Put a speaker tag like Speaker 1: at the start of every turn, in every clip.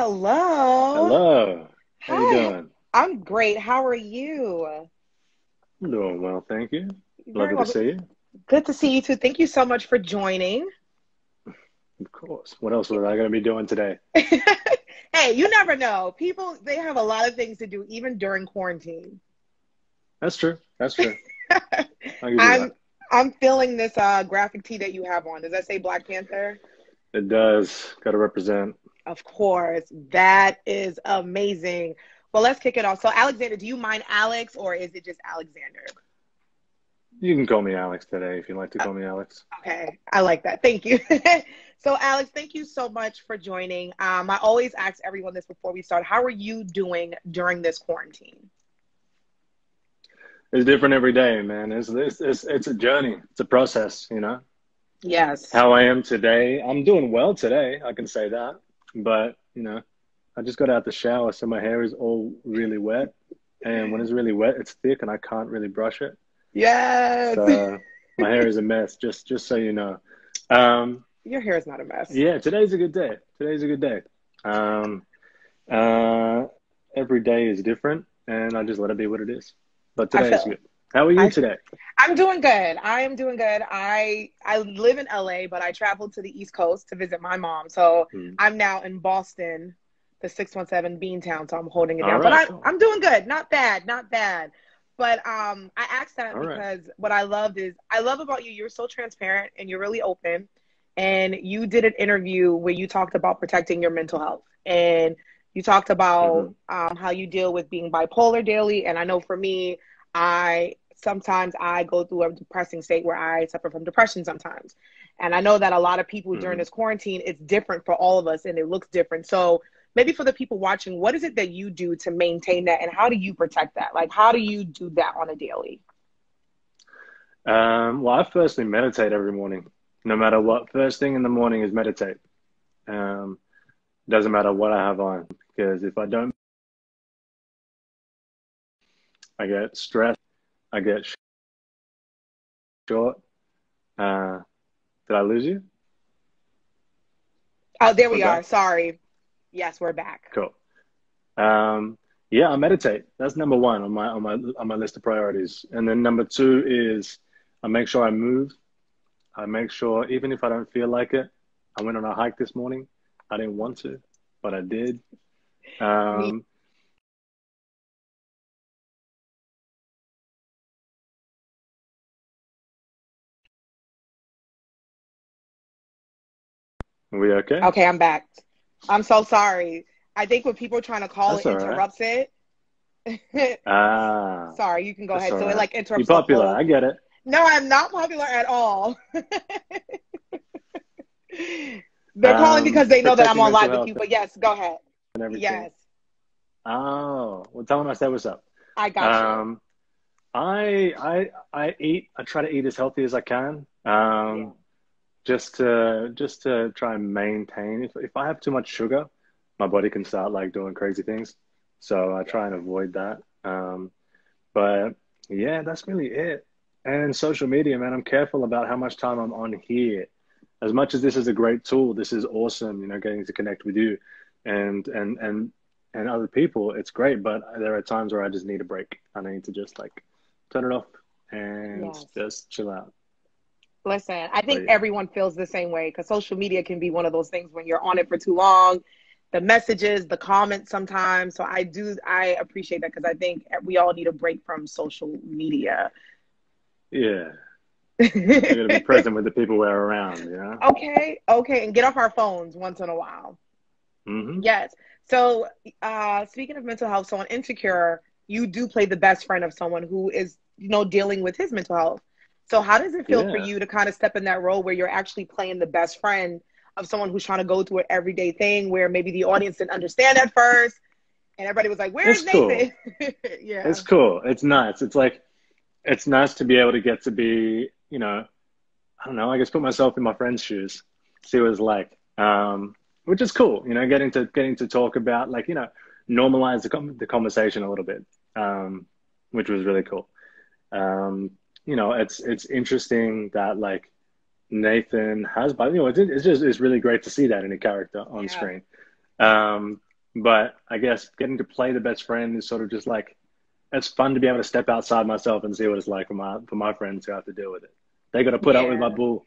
Speaker 1: Hello.
Speaker 2: Hello. How you
Speaker 1: Hi.
Speaker 2: doing?
Speaker 1: I'm great. How are you?
Speaker 2: I'm doing well, thank you.
Speaker 1: Very
Speaker 2: Lovely to
Speaker 1: well.
Speaker 2: see you.
Speaker 1: Good to see you too. Thank you so much for joining.
Speaker 2: Of course. What else was I going to be doing today?
Speaker 1: Hey, you never know. People, they have a lot of things to do even during quarantine.
Speaker 2: That's true. That's true. I'll give you
Speaker 1: I'm
Speaker 2: that.
Speaker 1: I'm feeling this graphic tee that you have on. Does that say Black Panther?
Speaker 2: It does. Got to represent.
Speaker 1: Of course. That is amazing. Well, let's kick it off. So, Alexander, do you mind Alex or is it just Alexander?
Speaker 2: You can call me Alex today if you like to call me Alex.
Speaker 1: Okay, I like that. Thank you. So, Alex, thank you so much for joining. I always ask everyone this before we start. How are you doing during this quarantine?
Speaker 2: It's different every day, man. It's a journey. It's a process, you know.
Speaker 1: Yes.
Speaker 2: How I am today, I'm doing well today. I can say that. But, I just got out the shower, so my hair is all really wet. And when it's really wet, it's thick and I can't really brush it.
Speaker 1: Yes.
Speaker 2: So my hair is a mess, just so you know. Um,
Speaker 1: Your hair is not a mess.
Speaker 2: yeah, today's a good day. Today's a good day. Um, uh, every day is different, and I just let it be what it is. But
Speaker 1: I
Speaker 2: today is
Speaker 1: feel
Speaker 2: good. How are you
Speaker 1: I
Speaker 2: today?
Speaker 1: I'm doing good. I am doing good. I live in LA, but I traveled to the East Coast to visit my mom. So
Speaker 2: Hmm.
Speaker 1: I'm now in Boston, the 617 Beantown. So I'm holding it
Speaker 2: All
Speaker 1: down. But
Speaker 2: right,
Speaker 1: I
Speaker 2: cool.
Speaker 1: I'm doing good. Not bad. Not bad. But I asked that
Speaker 2: All right.
Speaker 1: because what I love about you, you're so transparent and you're really open. And you did an interview where you talked about protecting your mental health. And you talked about
Speaker 2: Hmm.
Speaker 1: how you deal with being bipolar daily. And I know for me, I sometimes I go through a depressing state where I suffer from depression sometimes. And I know that a lot of people during
Speaker 2: Hmm.
Speaker 1: this quarantine, it's different for all of us and it looks different. So maybe for the people watching, what is it that you do to maintain that and how do you protect that? Like, how do you do that on a daily?
Speaker 2: Well, I firstly meditate every morning, no matter what. First thing in the morning is meditate. Um, doesn't matter what I have on, because if I don't, I get stressed. I get short. Uh, did I lose you?
Speaker 1: Oh, there
Speaker 2: We're
Speaker 1: we are.
Speaker 2: back.
Speaker 1: Sorry. Yes, we're back.
Speaker 2: Cool. Um, yeah, I meditate. That's number one on my list of priorities. And then number two is I make sure I move. I make sure even if I don't feel like it, I went on a hike this morning. I didn't want to, but I did.
Speaker 1: Me.
Speaker 2: Um, are we okay?
Speaker 1: Okay, I'm back. I'm so sorry. I think when people are trying to call, it
Speaker 2: That's all right.
Speaker 1: interrupts it.
Speaker 2: Ah,
Speaker 1: Sorry, you can go
Speaker 2: that's
Speaker 1: ahead.
Speaker 2: all
Speaker 1: So it
Speaker 2: right.
Speaker 1: like
Speaker 2: You're
Speaker 1: interrupts the
Speaker 2: popular.
Speaker 1: whole.
Speaker 2: I get it.
Speaker 1: No, I'm not popular at all. They're calling because they know that I'm
Speaker 2: Protecting
Speaker 1: on
Speaker 2: mental
Speaker 1: live with
Speaker 2: health
Speaker 1: you. But yes, go ahead.
Speaker 2: and everything.
Speaker 1: Yes,
Speaker 2: Oh, well, tell them I said what's up.
Speaker 1: I got you.
Speaker 2: Um, I eat. I try to eat as healthy as I can.
Speaker 1: Yeah.
Speaker 2: Just to try and maintain. If I have too much sugar, my body can start like doing crazy things. So I try and avoid that. But yeah, that's really it. And social media, man, I'm careful about how much time I'm on here. As much as this is a great tool, this is awesome, getting to connect with you and and and and other people, it's great, but there are times where I just need a break. I need to just like turn it off and
Speaker 1: Yes.
Speaker 2: just chill out.
Speaker 1: Listen, I
Speaker 2: But
Speaker 1: think
Speaker 2: yeah.
Speaker 1: everyone feels the same way because social media can be one of those things when you're on it for too long, the messages, the comments sometimes. So I appreciate that because I think we all need a break from social media.
Speaker 2: Yeah. I got to be present with the people we're around.
Speaker 1: Okay, okay, and get off our phones once in a while.
Speaker 2: Hmm.
Speaker 1: Yes. So, speaking of mental health, so on Insecure, you do play the best friend of someone who is, dealing with his mental health. So, how does it feel for
Speaker 2: Yeah.
Speaker 1: you to kind of step in that role where you're actually playing the best friend of someone who's trying to go through an everyday thing where maybe the audience didn't understand at first and everybody was like,
Speaker 2: It's
Speaker 1: "Where's Nathan?"
Speaker 2: cool.
Speaker 1: Yeah.
Speaker 2: It's cool. It's nice. It's like, it's nice to be able to get to be, I don't know, I guess put myself in my friend's shoes, see what it's like. Which is cool, getting to talk about like, normalize the conversation a little bit, which was really cool. Um, it's interesting that like Nathan has, but it's really great to see that in a character on
Speaker 1: Yeah.
Speaker 2: screen. Um, But I guess getting to play the best friend is sort of just like, it's fun to be able to step outside myself and see what it's like for my friends who have to deal with it. They got to put up with my
Speaker 1: Yeah,
Speaker 2: bull.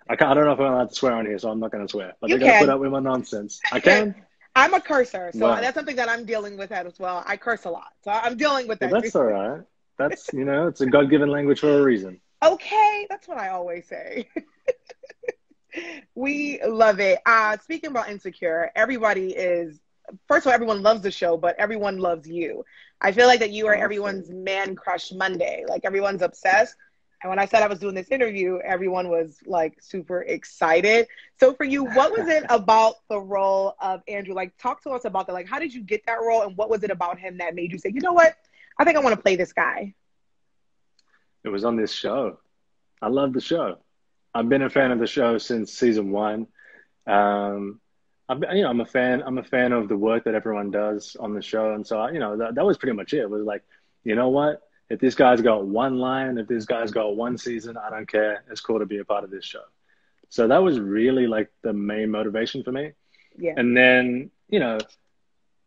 Speaker 2: I don't know if I'm allowed to swear on here, so I'm not going to swear. But
Speaker 1: you
Speaker 2: they got to put
Speaker 1: can.
Speaker 2: up with my nonsense. I can.
Speaker 1: I'm a cursor, so
Speaker 2: Well,
Speaker 1: that's something that I'm dealing with as well. I curse a lot, so I'm dealing with
Speaker 2: well,
Speaker 1: that too.
Speaker 2: that's all right. That's, it's a God-given language for a reason.
Speaker 1: Okay, that's what I always say. We love it. Speaking about Insecure, everybody is, first of all, everyone loves the show, but everyone loves you. I feel like that you are
Speaker 2: Oh,
Speaker 1: everyone's man crush Monday. Like everyone's obsessed. And when I said I was doing this interview, everyone was like super excited. So for you, what was it about the role of Andrew? Like, talk to us about that. Like, how did you get that role, and what was it about him that made you say, you know what, I think I want to play this guy?
Speaker 2: it was on this show. I love the show. I've been a fan of the show since season one. Um, I'm a fan. I'm a fan of the work that everyone does on the show, and so that was pretty much it. It was like, you know what? If this guy's got one line, if this guy's got one season, I don't care. It's cool to be a part of this show. So that was really like the main motivation for me.
Speaker 1: Yeah.
Speaker 2: And then,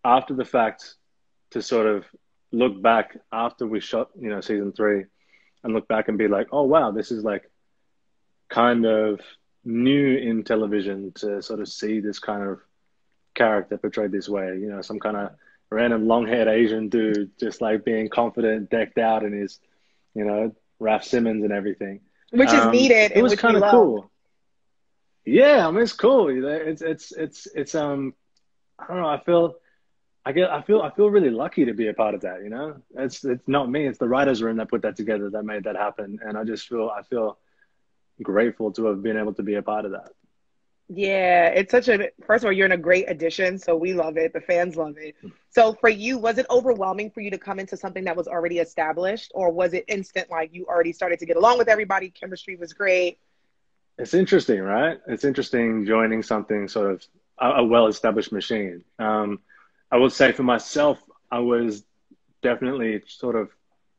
Speaker 2: after the fact, to sort of look back after we shot, season three, and look back and be like, oh wow, this is like kind of new in television to sort of see this kind of character portrayed this way, some kind of random long-haired Asian dude just like being confident, decked out in his, Raf Simons and everything.
Speaker 1: Which is needed
Speaker 2: It
Speaker 1: and
Speaker 2: was
Speaker 1: which we
Speaker 2: kind of
Speaker 1: love.
Speaker 2: cool. Yeah, I mean, it's cool. It's I don't know. I feel really lucky to be a part of that. It's not me. It's the writers' room that put that together, that made that happen, and I feel grateful to have been able to be a part of that.
Speaker 1: Yeah, it's first of all, you're in a great addition, so we love it. The fans love it. So for you, was it overwhelming for you to come into something that was already established, or was it instant, like you already started to get along with everybody, chemistry was great?
Speaker 2: It's interesting, right? It's interesting joining something sort of a well-established machine. I would say for myself, I was definitely sort of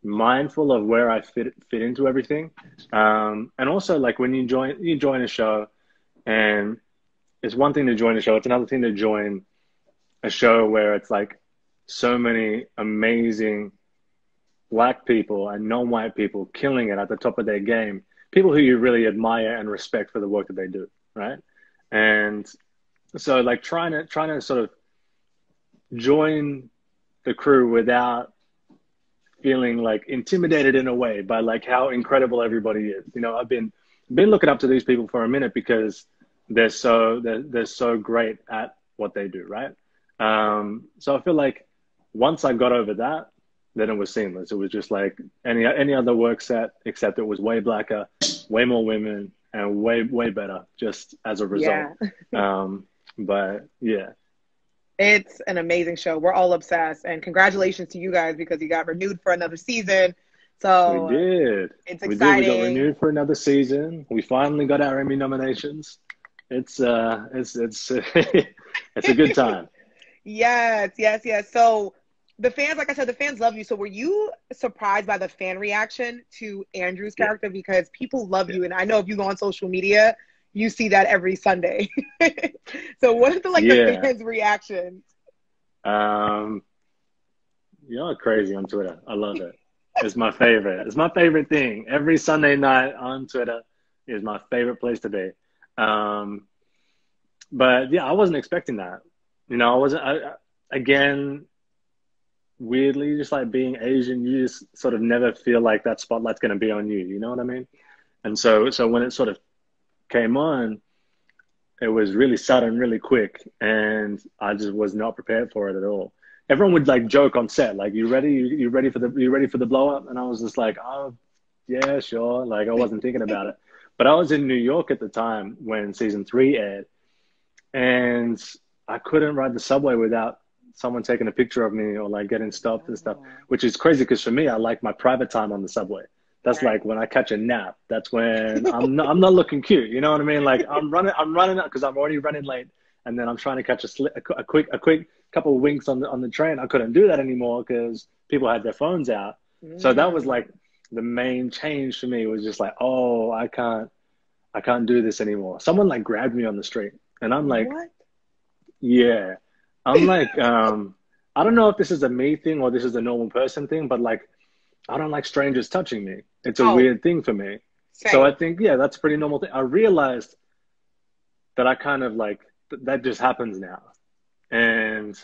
Speaker 2: mindful of where I fit into everything, and also like when you join a show, and it's one thing to join a show, it's another thing to join a show where it's like so many amazing Black people and non-white people killing it at the top of their game, people who you really admire and respect for the work that they do, right? And so like trying to sort of join the crew without feeling like intimidated in a way by like how incredible everybody is. I've been looking up to these people for a minute because they're so great at what they do, right? So I feel like once I got over that, then it was seamless. It was just like any other work set, except it was way blacker, way more women, and way better just as a result.
Speaker 1: Yeah.
Speaker 2: But yeah,
Speaker 1: It's an amazing show. We're all obsessed, and congratulations to you guys because you got renewed for another season.
Speaker 2: we
Speaker 1: So
Speaker 2: did.
Speaker 1: it's
Speaker 2: We did. We got
Speaker 1: exciting.
Speaker 2: renewed for another season. We finally got our Emmy nominations. It's it's a good time.
Speaker 1: Yes, yes, yes. So the fans, like I said, the fans love you. So were you surprised by the fan reaction to Andrew's
Speaker 2: Yeah,
Speaker 1: character? Because people love
Speaker 2: yeah,
Speaker 1: you, and I know if you go on social media, you see that every Sunday. So what is the
Speaker 2: yeah.
Speaker 1: fans' reaction?
Speaker 2: Um, you're crazy on Twitter. I love it. It's my favorite. It's my favorite thing. Every Sunday night on Twitter is my favorite place to be. Um, but yeah, I wasn't expecting that. I wasn't. Again, weirdly, just like being Asian, you just sort of never feel like that spotlight's going to be on you. You know what I mean? And so when it sort of came on, it was really sudden, really quick, and I just was not prepared for it at all. Everyone would like joke on set, like, "You ready? You ready for the blow up?" And I was just like, "Oh, yeah, sure." Like I wasn't thinking about it. But I was in New York at the time when season three aired, and I couldn't ride the subway without someone taking a picture of me or like getting stopped and stuff,
Speaker 1: Oh,
Speaker 2: which is crazy because for me, I like my private time on the subway. That's
Speaker 1: right.
Speaker 2: like when I catch a nap. That's when I'm not looking cute. You know what I mean? Like I'm running up because I'm already running late, and then I'm trying to catch a quick couple of winks on the train. I couldn't do that anymore because people had their phones out. So that was
Speaker 1: Mm.
Speaker 2: like the main change for me was just like, oh, I can't do this anymore. Someone like grabbed me on the street, and I'm like,
Speaker 1: What?
Speaker 2: yeah. I'm like, I don't know if this is a me thing or this is a normal person thing, but like, I don't like strangers touching me. It's a
Speaker 1: Oh,
Speaker 2: weird thing for me. So I
Speaker 1: same.
Speaker 2: think, yeah, that's a pretty normal thing. I realized that I kind of like, that just happens now. And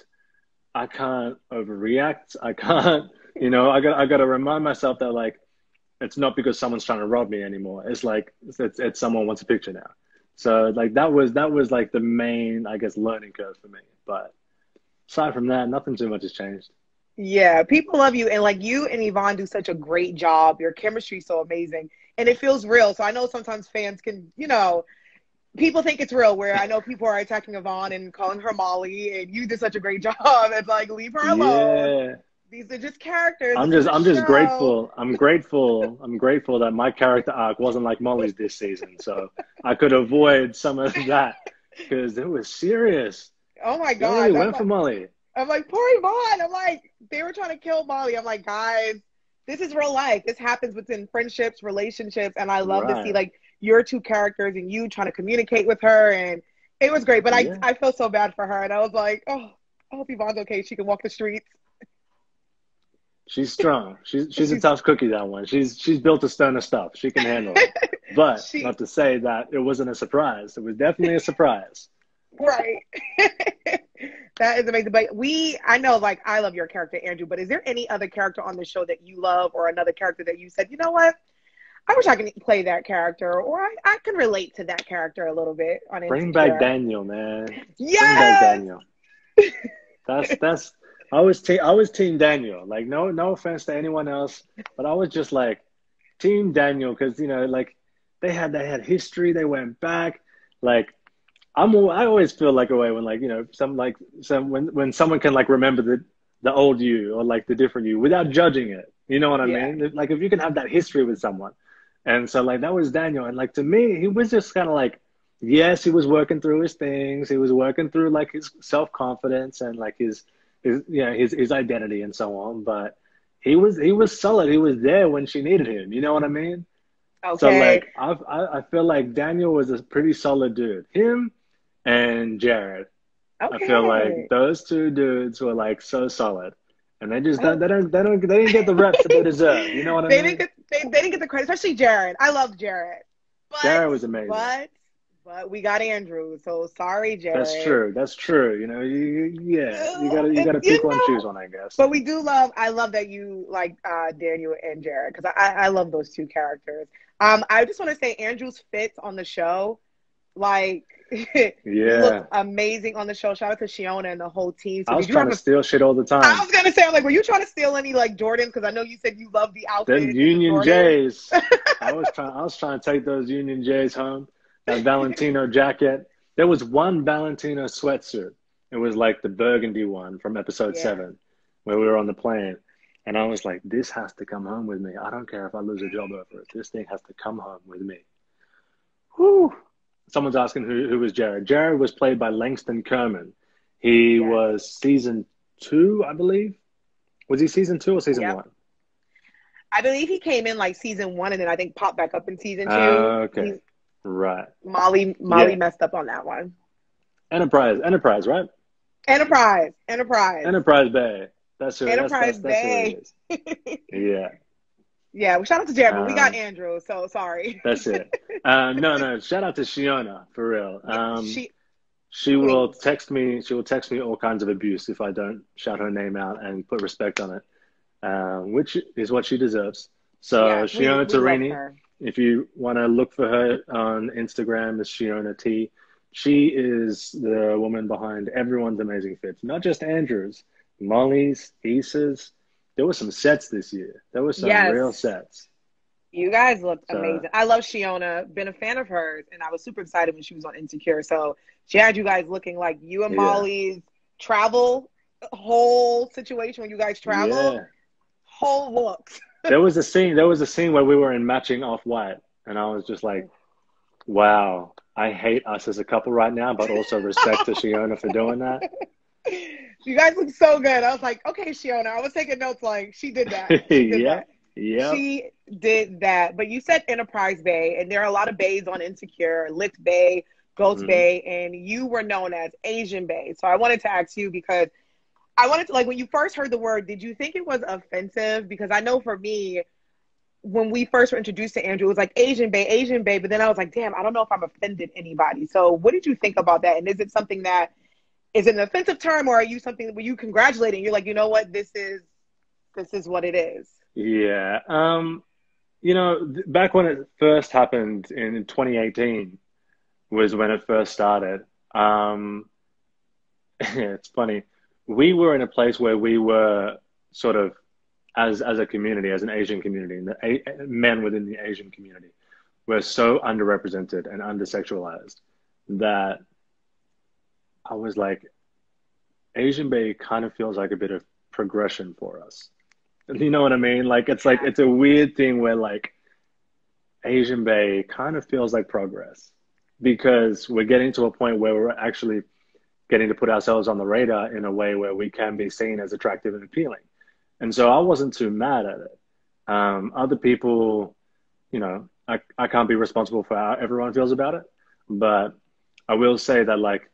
Speaker 2: I can't overreact. I can't, I got to remind myself that like, it's not because someone's trying to rob me anymore. It's like, it's someone wants a picture now. So like, that was like the main, I guess, learning curve for me. But aside from that, nothing too much has changed.
Speaker 1: Yeah, people love you. And like you and Yvonne do such a great job. Your chemistry is so amazing. And it feels real. So I know sometimes fans can, people think it's real, where I know people are attacking Yvonne and calling her Molly, and you did such a great job. It's like, leave her alone.
Speaker 2: Yeah.
Speaker 1: These are just characters.
Speaker 2: I'm
Speaker 1: This is
Speaker 2: just
Speaker 1: a
Speaker 2: I'm just
Speaker 1: show.
Speaker 2: grateful. I'm grateful that my character arc wasn't like Molly's this season. So I could avoid some of that because it was serious.
Speaker 1: Oh my
Speaker 2: They really
Speaker 1: gosh.
Speaker 2: went for Molly.
Speaker 1: I'm like, poor Yvonne. I'm like, they were trying to kill Molly. I'm like, guys, this is real life. This happens within friendships, relationships. And I love to see
Speaker 2: Right.
Speaker 1: like your two characters and you trying to communicate with her. And it was great. But
Speaker 2: Yeah.
Speaker 1: I felt so bad for her. And I was like, oh, I hope Yvonne's okay. She can walk the streets.
Speaker 2: She's strong. She's a
Speaker 1: She's
Speaker 2: tough cookie, that one. She's built a stone of stuff. She can handle it. But
Speaker 1: she
Speaker 2: not to say that it wasn't a surprise. It was definitely a surprise.
Speaker 1: right. That is amazing. But I know like I love your character, Andrew, but is there any other character on the show that you love or another character that you said, you know what? I wish I could play that character, or I can relate to that character a little bit on
Speaker 2: Bring back
Speaker 1: Insecure.
Speaker 2: Daniel, man. Bring back
Speaker 1: Yes.
Speaker 2: Daniel. That's I was team Daniel. Like no offense to anyone else, but I was just like team Daniel because like they had history. They went back. Like I always feel like a way when like some when someone can like remember the old you or like the different you without judging it. You know what I
Speaker 1: Yeah.
Speaker 2: mean? Like if you can have that history with someone, and so like that was Daniel, and like to me he was just kind of like. Yes, he was working through his things. He was working through like his self-confidence and like his identity and so on. But he was solid. He was there when she needed him. You know what I mean? So
Speaker 1: Okay.
Speaker 2: like I feel like Daniel was a pretty solid dude. Him and Jared. I feel like
Speaker 1: Okay.
Speaker 2: those two dudes were like so solid, and they just
Speaker 1: Oh,
Speaker 2: they didn't get the reps that they deserve. You know what I mean?
Speaker 1: they didn't get the credit, especially Jared. I love Jared. But
Speaker 2: Jared was amazing.
Speaker 1: but but we got Andrew. So sorry,
Speaker 2: That's
Speaker 1: Jared.
Speaker 2: true. That's true. Yeah, you gotta pick
Speaker 1: You
Speaker 2: one, choose
Speaker 1: know,
Speaker 2: one, I guess.
Speaker 1: but I love that you like Daniel and Jared, because I love those two characters. I just want to say Andrew's fits on the show, like you looked
Speaker 2: Yeah,
Speaker 1: amazing on the show. Shout out to Shiona and the whole team. So
Speaker 2: I was
Speaker 1: did you
Speaker 2: trying
Speaker 1: have
Speaker 2: to
Speaker 1: a
Speaker 2: steal shit all the
Speaker 1: I
Speaker 2: time.
Speaker 1: was gonna say, I'm like, were you trying to steal any like Jordans? Because I know you said you love the
Speaker 2: Them
Speaker 1: outfit and the
Speaker 2: Union
Speaker 1: Jordans.
Speaker 2: Jays. I was trying to take those Union Jays home. That Valentino jacket. There was one Valentino sweatsuit. It was like the burgundy one from episode
Speaker 1: Yeah.
Speaker 2: 7, where we were on the plane. And I was like, this has to come home with me. I don't care if I lose a job over it. This thing has to come home with me. Whew. Someone's asking who was Jared. Jared was played by Langston Kerman. He
Speaker 1: Yes.
Speaker 2: was season 2, I believe. Was he season 2 or season
Speaker 1: Yep.
Speaker 2: 1?
Speaker 1: I believe he came in like season 1 and then I think popped back up in season 2.
Speaker 2: Okay. Right.
Speaker 1: Molly
Speaker 2: Yeah.
Speaker 1: messed up on that one.
Speaker 2: Enterprise, right?
Speaker 1: Enterprise.
Speaker 2: Enterprise Bay. That's who.
Speaker 1: Enterprise
Speaker 2: That's who he
Speaker 1: Bay.
Speaker 2: is. Yeah.
Speaker 1: Yeah, well, shout out to Jared, but we got
Speaker 2: Um,
Speaker 1: Andrew, so sorry.
Speaker 2: that's it. No. Shout out to Shiona for real.
Speaker 1: She
Speaker 2: She will
Speaker 1: Queen.
Speaker 2: text me. She will text me all kinds of abuse if I don't shout her name out and put respect on it, which is what she deserves. So
Speaker 1: Yes,
Speaker 2: Shiona
Speaker 1: we love
Speaker 2: Tarini,
Speaker 1: her.
Speaker 2: if you want to look for her on Instagram, is Shiona T. She is the woman behind everyone's amazing fits, not just Andrew's, Molly's, Issa's. There were some sets this year. There were some
Speaker 1: Yes.
Speaker 2: real sets.
Speaker 1: You guys looked
Speaker 2: So
Speaker 1: amazing. I love Shiona, been a fan of hers, and I was super excited when she was on Insecure. So she had you guys looking like you and
Speaker 2: yeah,
Speaker 1: Molly's travel whole situation when you guys traveled,
Speaker 2: yeah.
Speaker 1: whole looks.
Speaker 2: There was a scene. There was a scene where we were in matching off-white, and I was just like, wow, I hate us as a couple right now, but also respect to Shiona for doing that.
Speaker 1: You guys look so good. I was like, okay, Shiona. I was taking notes like she did that. She did that.
Speaker 2: Yep, yep.
Speaker 1: She did that. But you said Enterprise Bay, and there are a lot of bays on Insecure, Licked Bay, Ghost
Speaker 2: Hmm.
Speaker 1: Bay, and you were known as Asian Bay. So I wanted to ask you because I wanted to, like, when you first heard the word, did you think it was offensive? Because I know for me, when we first were introduced to Andrew, it was like Asian Bay. But then I was like, damn, I don't know if I'm offended anybody. So what did you think about that? And is it something that is it an offensive term, or are you something where you congratulating? You're like, you know what, this is what it is.
Speaker 2: Yeah. Back when it first happened in 2018 was when it first started. Um, it's funny. We were in a place where we were sort of as a community, as an Asian community, and men within the Asian community were so underrepresented and undersexualized that I was like, Asian Bay kind of feels like a bit of progression for us. You know what I mean? Like
Speaker 1: Yeah.
Speaker 2: it's a weird thing where like Asian Bay kind of feels like progress because we're getting to a point where we're actually getting to put ourselves on the radar in a way where we can be seen as attractive and appealing. And so I wasn't too mad at it. Other people, I can't be responsible for how everyone feels about it, but I will say that like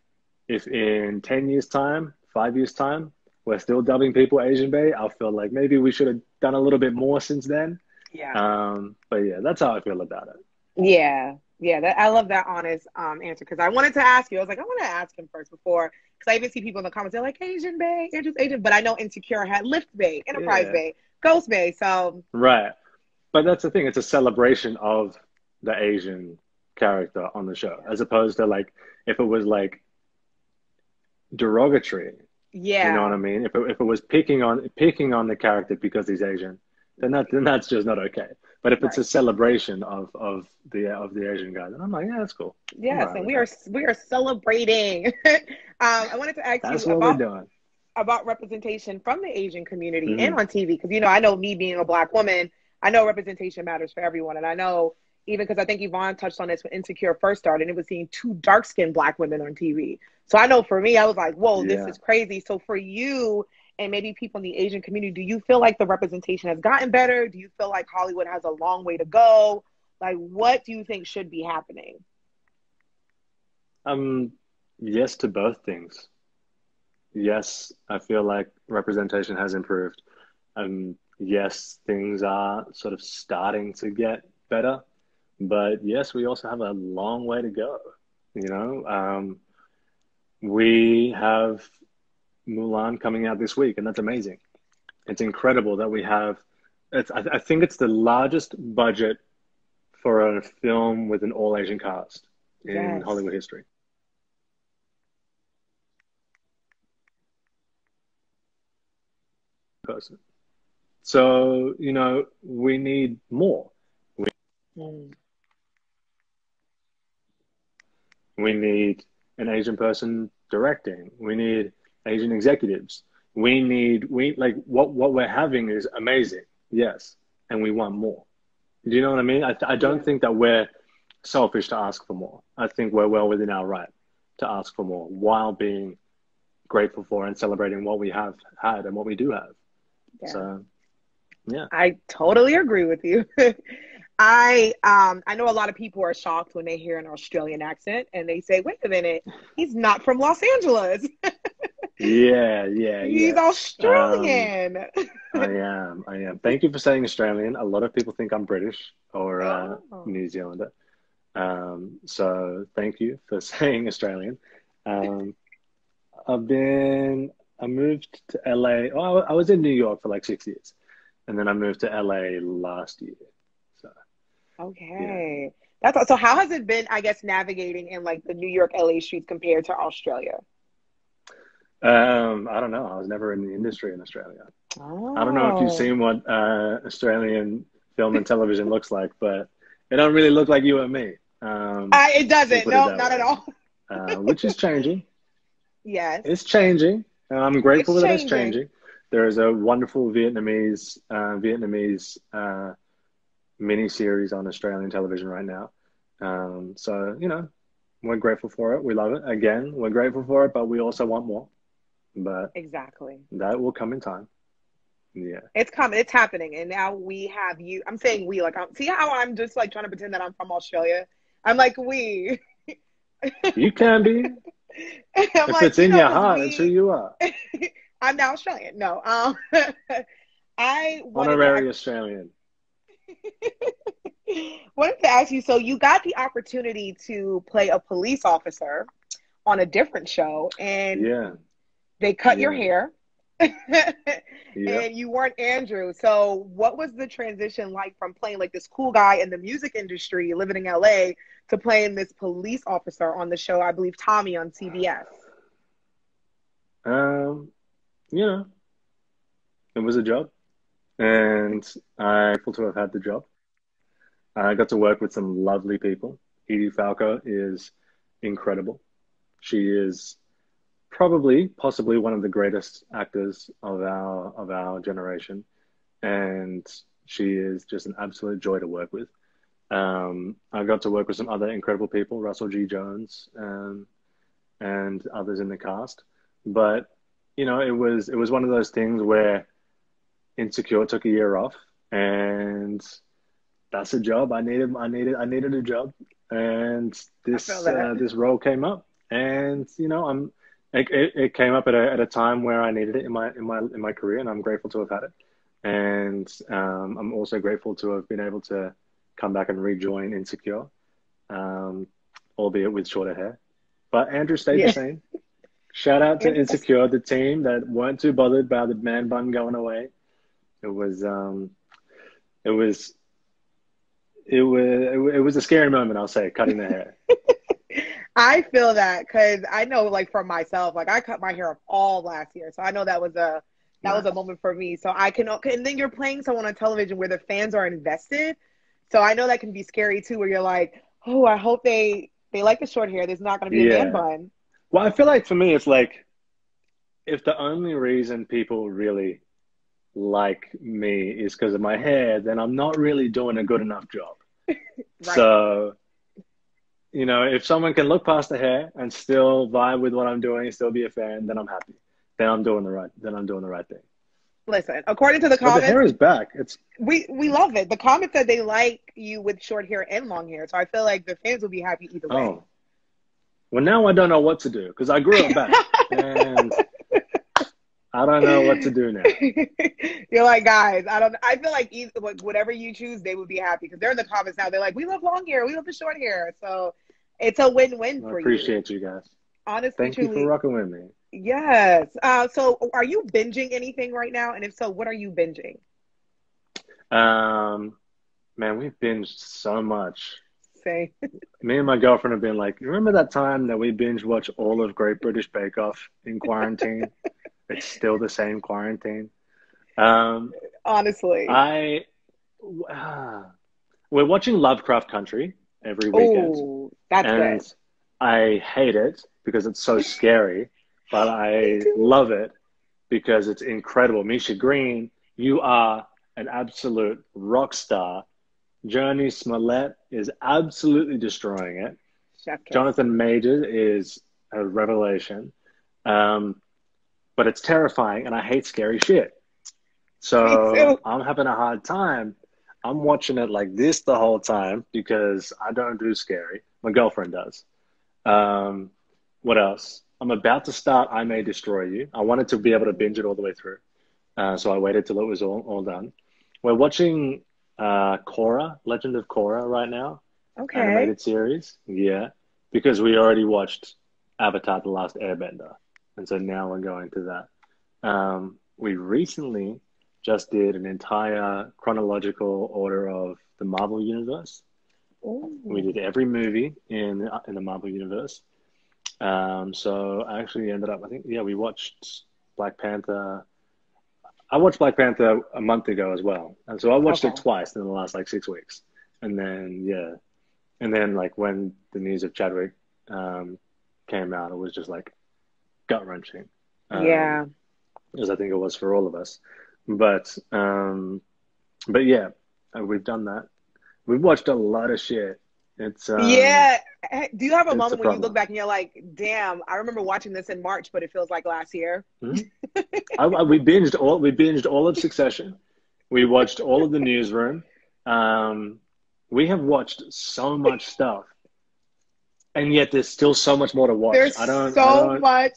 Speaker 2: if in 10 years time, 5 years time, we're still dubbing people Asian Bay, I'll feel like maybe we should have done a little bit more since then.
Speaker 1: Yeah.
Speaker 2: But yeah, that's how I feel about it.
Speaker 1: Yeah. Yeah. I love that honest answer because I wanted to ask you. I was like, I want to ask him first before because I even see people in the comments, they're like Asian Bay, Andrew's Asian, but I know Insecure had Lift Bay, Enterprise
Speaker 2: Yeah,
Speaker 1: Bay, Ghost Bay. So
Speaker 2: right. But that's the thing, it's a celebration of the Asian character on the show, as opposed to like if it was like derogatory. You know what
Speaker 1: yeah.
Speaker 2: I mean? If it was picking on the character because he's Asian, then that's just not okay. But if it's a
Speaker 1: Right.
Speaker 2: celebration of the Asian guy, then I'm like, yeah, that's cool. I'm all
Speaker 1: Yes,
Speaker 2: right
Speaker 1: and
Speaker 2: with
Speaker 1: we are
Speaker 2: that.
Speaker 1: celebrating. I wanted to ask you
Speaker 2: That's what we're doing.
Speaker 1: about representation from the Asian community and
Speaker 2: Hmm.
Speaker 1: on TV because I know me being a black woman, I know representation matters for everyone, and I know even because I think Yvonne touched on this when Insecure first started, and it was seeing two dark skinned black women on TV. So I know for me, I was like, whoa, this
Speaker 2: Yeah.
Speaker 1: is crazy. So for you and maybe people in the Asian community, do you feel like the representation has gotten better? Do you feel like Hollywood has a long way to go? Like, what do you think should be happening?
Speaker 2: Um, yes to both things. Yes, I feel like representation has improved. Yes, things are sort of starting to get better, but yes, we also have a long way to go. You know, we have Mulan coming out this week, and that's amazing. It's incredible that we have. I think it's the largest budget for a film with an all Asian cast in
Speaker 1: Yes.
Speaker 2: Hollywood history. Person. So, we need more.
Speaker 1: Mm.
Speaker 2: We need an Asian person directing. We need Asian executives. We like what we're having is amazing. Yes. And we want more. Do you know what I mean? I don't
Speaker 1: Yeah.
Speaker 2: think that we're selfish to ask for more. I think we're well within our right to ask for more while being grateful for and celebrating what we have had and what we do have.
Speaker 1: Yeah.
Speaker 2: So, yeah.
Speaker 1: I totally agree with you. I know a lot of people are shocked when they hear an Australian accent and they say, "Wait a minute, he's not from Los Angeles.
Speaker 2: Yeah, yeah,
Speaker 1: He's
Speaker 2: yes.
Speaker 1: Australian."
Speaker 2: I am. Thank you for saying Australian. A lot of people think I'm British or
Speaker 1: Oh,
Speaker 2: New Zealander. So thank you for saying Australian. Um, I moved to LA. Oh, I was in New York for like 6 years, and then I moved to LA last year. So yeah.
Speaker 1: okay. So. How has it been? I guess navigating in like the New York, LA streets compared to Australia.
Speaker 2: I don't know. I was never in the industry in Australia. I don't know if you've
Speaker 1: Oh,
Speaker 2: seen what Australian film and television looks like, but it don't really look like you and me.
Speaker 1: it
Speaker 2: We'll
Speaker 1: doesn't.
Speaker 2: put it
Speaker 1: No,
Speaker 2: that
Speaker 1: not at
Speaker 2: way.
Speaker 1: all.
Speaker 2: Which is changing.
Speaker 1: Yes,
Speaker 2: It's changing. I'm
Speaker 1: it's
Speaker 2: grateful that it's
Speaker 1: changing.
Speaker 2: changing. There is a wonderful Vietnamese mini series on Australian television right now. So we're grateful for it. We love it. Again, we're grateful for it, but we also want more. But
Speaker 1: Exactly.
Speaker 2: that will come in time. Yeah.
Speaker 1: It's coming. It's happening. And now we have you. I'm saying we. Like, see how I'm just like trying to pretend that I'm from Australia. I'm like we.
Speaker 2: You can be.
Speaker 1: I'm
Speaker 2: If
Speaker 1: like,
Speaker 2: it's in your
Speaker 1: because
Speaker 2: heart, it's who you are.
Speaker 1: I'm now Australian. No, I
Speaker 2: Honorary Australian.
Speaker 1: wanted to ask you. So you got the opportunity to play a police officer on a different show, and
Speaker 2: Yeah.
Speaker 1: they cut your
Speaker 2: Yeah.
Speaker 1: hair,
Speaker 2: Yeah.
Speaker 1: and you weren't Andrew. So what was the transition like from playing like this cool guy in the music industry, living in LA, to playing this police officer on the show, I believe Tommy on CBS?
Speaker 2: Um, you know, it was a job, and I'm grateful to have had the job. I got to work with some lovely people. Edie Falco is incredible. She is probably, possibly one of the greatest actors of our generation, and she is just an absolute joy to work with. I got to work with some other incredible people, Russell G. Jones, and others in the cast. But it was one of those things where Insecure took a year off, and that's a job. I needed a job, and
Speaker 1: I feel that.
Speaker 2: this role came up, and it came up at a time where I needed it in my career, and I'm grateful to have had it. And I'm also grateful to have been able to come back and rejoin Insecure, um, albeit with shorter hair. But Andrew stayed the
Speaker 1: Yeah.
Speaker 2: same. Shout out to
Speaker 1: Andrew,
Speaker 2: Insecure, the team that weren't too bothered by the man bun going away. It was it was it was a scary moment, I'll say, cutting the hair.
Speaker 1: I feel that because I know, like for myself, like I cut my hair off all last year, so I know that was a
Speaker 2: Nice.
Speaker 1: moment for me. So I can, and then you're playing someone on television where the fans are invested. So I know that can be scary too, where you're like, oh, I hope they like the short hair. There's not going to be a man
Speaker 2: Yeah.
Speaker 1: bun.
Speaker 2: Well, I feel like for me, it's like if the only reason people really like me is because of my hair, then I'm not really doing a good enough job.
Speaker 1: Right.
Speaker 2: So, if someone can look past the hair and still vibe with what I'm doing, still be a fan, then I'm happy. Then I'm doing the right thing.
Speaker 1: Listen, according to the
Speaker 2: But the hair
Speaker 1: comments,
Speaker 2: is back. It's
Speaker 1: we love it. The comments said they like you with short hair and long hair. So I feel like the fans will be happy either way.
Speaker 2: oh, well, now I don't know what to do because I grew it back and I don't know what to do now.
Speaker 1: You're like, guys, I don't. I feel like either, like whatever you choose, they would be happy because they're in the comments now. They're like, we love long hair, we love the short hair, so it's a win-win
Speaker 2: I
Speaker 1: for you.
Speaker 2: appreciate you guys.
Speaker 1: Honestly,
Speaker 2: Thank you for
Speaker 1: truly,
Speaker 2: rocking with me.
Speaker 1: yes. So are you binging anything right now? And if so, what are you binging?
Speaker 2: Um, Man, we've binged so much.
Speaker 1: Say,
Speaker 2: Me and my girlfriend have been like, you remember that time that we binge watched all of Great British Bake Off in quarantine? It's still the same quarantine. Um,
Speaker 1: honestly,
Speaker 2: I We're watching Lovecraft Country every weekend,
Speaker 1: oh, that's
Speaker 2: and
Speaker 1: good.
Speaker 2: I hate it because it's so scary, but
Speaker 1: Me
Speaker 2: I
Speaker 1: too.
Speaker 2: love it because it's incredible. Misha Green, you are an absolute rock star. Journey Smollett is absolutely destroying it.
Speaker 1: Chef kiss.
Speaker 2: Jonathan Majors is a revelation. Um, but it's terrifying and I hate scary shit.
Speaker 1: Me
Speaker 2: So
Speaker 1: too.
Speaker 2: I'm having a hard time. I'm watching it like this the whole time because I don't do scary. My girlfriend does. Um, what else? I'm about to start I May Destroy You. I wanted to be able to binge it all the way through. So I waited till it was all done. We're watching Korra, Legend of Korra right now,
Speaker 1: Okay.
Speaker 2: animated series. Yeah, because we already watched Avatar: The Last Airbender, and so now we're going to that. We recently just did an entire chronological order of the Marvel Universe. We did
Speaker 1: Ooh.
Speaker 2: every movie in the Marvel Universe. So I actually ended up, I think, yeah, we watched Black Panther. I watched Black Panther a month ago as well, and so I watched it
Speaker 1: Okay.
Speaker 2: twice in the last like 6 weeks, and then yeah, and then like when the news of Chadwick um, came out, it was just like gut wrenching,
Speaker 1: Yeah.
Speaker 2: as I think it was for all of us. But yeah, we've done that. We've watched a lot of shit.
Speaker 1: Yeah. Do you have a
Speaker 2: It's a
Speaker 1: moment when you look
Speaker 2: problem.
Speaker 1: back and you're like, damn, I remember watching this in March, but it feels like last year?
Speaker 2: Hmm? We binged all of Succession. We watched all of the Newsroom. Um, we have watched so much stuff. and yet there's still so much more to watch.
Speaker 1: There's so much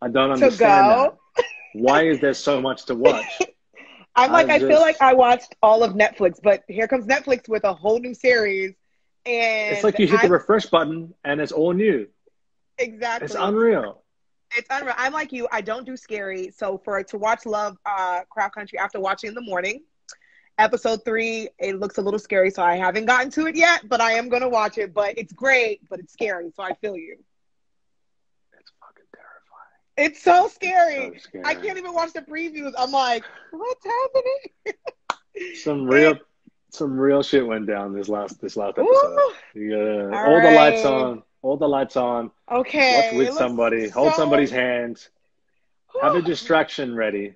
Speaker 2: I don't
Speaker 1: to
Speaker 2: understand
Speaker 1: go.
Speaker 2: that. Why is there so much to watch?
Speaker 1: I feel like I watched all of Netflix, but here comes Netflix with a whole new series. And
Speaker 2: it's like you hit the refresh button and it's all new.
Speaker 1: Exactly.
Speaker 2: It's unreal.
Speaker 1: It's unreal. I'm like you. I don't do scary. So to watch Love Craft Country after watching in the morning, episode 3, it looks a little scary. So I haven't gotten to it yet, but I am going to watch it. But it's great, but it's scary. So I feel you.
Speaker 2: It's fucking terrifying.
Speaker 1: It's so scary.
Speaker 2: It's so scary.
Speaker 1: I can't even watch the previews. I'm like, what's happening?
Speaker 2: Some real shit went down this last episode.
Speaker 1: Ooh.
Speaker 2: Yeah. All the lights on.
Speaker 1: Okay.
Speaker 2: Watch with somebody. Hold somebody's hand. Have a distraction ready.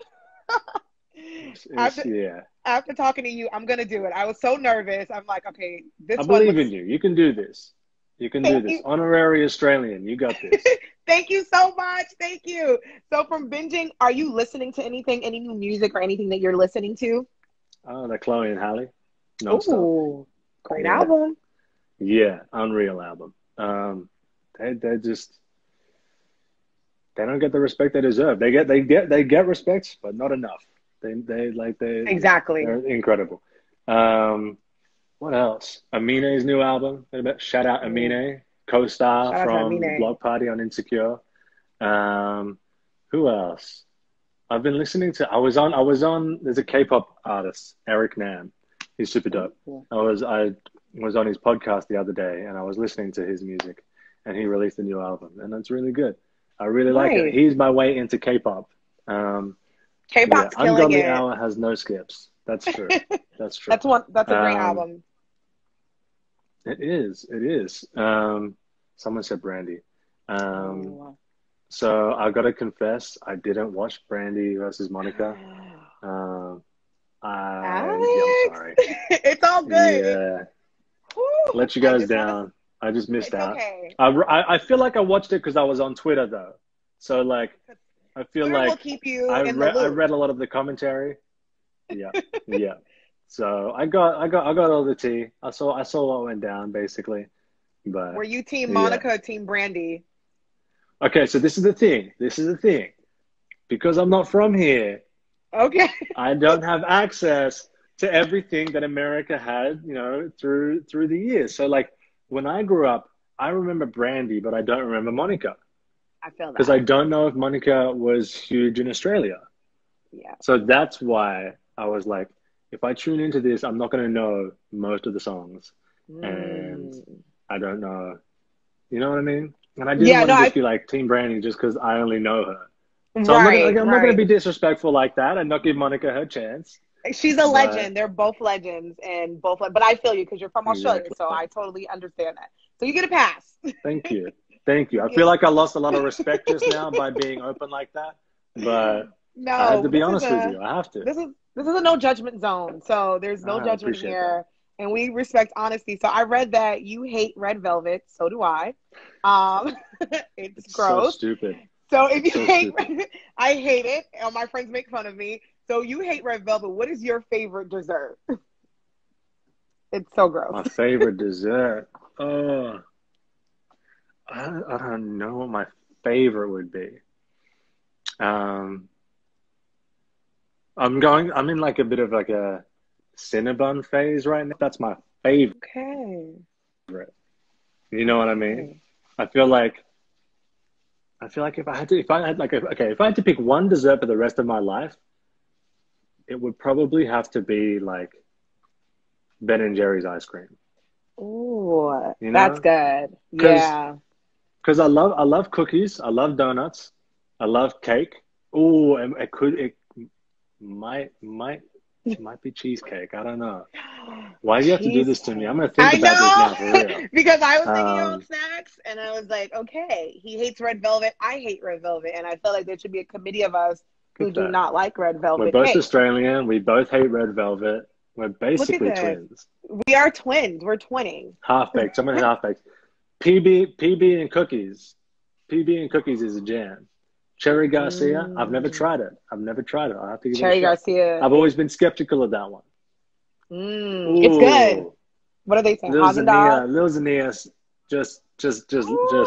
Speaker 1: After talking to you, I'm gonna do it. I was so nervous. I'm like, okay,
Speaker 2: I believe in you. You can do this. You can do this. Honorary Australian. You got this.
Speaker 1: Thank you so much. Thank you. So from binging, are you listening to anything, any new music or anything that you're listening to?
Speaker 2: Oh, the Chloe and Halle.
Speaker 1: Ooh, great album.
Speaker 2: Yeah, unreal album. They don't get the respect they deserve. They get respect, but not enough. Exactly. They're incredible. What else? Amine's new album. Shout out Amine, co-star from Block Party on Insecure. Who else? I've been listening to. I was on. There's a K-pop artist, Eric Nam. He's super dope. I was on his podcast the other day, and I was listening to his music, and he released a new album, and it's really good. I really like it. He's my way into K-pop.
Speaker 1: K-pop's killing
Speaker 2: Ungodly
Speaker 1: it.
Speaker 2: Hour has no skips. That's true. That's true.
Speaker 1: That's a great album.
Speaker 2: It is. Someone said Brandy. So I got to confess, I didn't watch Brandy versus Monica. I'm sorry.
Speaker 1: It's all good.
Speaker 2: Yeah. Let you guys down. I just missed out.
Speaker 1: Okay.
Speaker 2: I feel like I watched it because I was on Twitter though. So like, I feel
Speaker 1: Twitter
Speaker 2: like
Speaker 1: will keep you
Speaker 2: I
Speaker 1: in the loop.
Speaker 2: read a lot of the commentary. Yeah, yeah. So I got all the tea. I saw what went down basically. But
Speaker 1: were you team Monica or team Brandy?
Speaker 2: Okay, so this is the thing. Because I'm not from here.
Speaker 1: Okay.
Speaker 2: I don't have access to everything that America had, through the years. So like when I grew up, I remember Brandy, but I don't remember Monica.
Speaker 1: I feel that.
Speaker 2: Because I don't know if Monica was huge in Australia.
Speaker 1: Yeah.
Speaker 2: So that's why I was like, if I tune into this, I'm not going to know most of the songs. And I don't know. You know what I mean? And I didn't want to be like Team Brandy just because I only know her. So I'm not going to be disrespectful like that and not give Monica her chance.
Speaker 1: She's a legend. They're both legends and but I feel you because you're from Australia, so I totally understand that. So you get a pass.
Speaker 2: Thank you. I feel like I lost a lot of respect just now by being open like that, but no, I have to be honest with you. I have to. This
Speaker 1: is a no judgment zone, so there's no judgment here, and we respect honesty. So I read that you hate Red Velvet. So do I. It's gross.
Speaker 2: So stupid.
Speaker 1: So if you hate, I hate it. And my friends make fun of me. So you hate Red Velvet. What is your favorite dessert? It's so gross.
Speaker 2: My favorite dessert. Oh, I don't know what my favorite would be. I'm in like a bit of like a Cinnabon phase right now. That's my favorite.
Speaker 1: Okay.
Speaker 2: You know what I mean? I feel like if I had to pick one dessert for the rest of my life, it would probably have to be like Ben and Jerry's ice cream.
Speaker 1: Ooh, that's good. Yeah.
Speaker 2: Because I love cookies. I love donuts. I love cake. Ooh, it might be cheesecake. I don't know. Why do you have to do this to me? I'm gonna think about this now for real.
Speaker 1: Because I was thinking of snacks, and I was like, okay, he hates Red Velvet. I hate Red Velvet, and I felt like there should be a committee of us who do not like Red Velvet.
Speaker 2: We're both Australian. We both hate Red Velvet. We're basically twins.
Speaker 1: We are twins. We're twinning.
Speaker 2: Half-baked. Someone half-baked. PB and cookies. PB and cookies is a jam. Cherry Garcia. I've never tried it. I have to give
Speaker 1: Cherry
Speaker 2: it a shot.
Speaker 1: Garcia.
Speaker 2: I've always been skeptical of that one.
Speaker 1: It's good. What are they saying?
Speaker 2: Lil Zania.
Speaker 1: Ooh.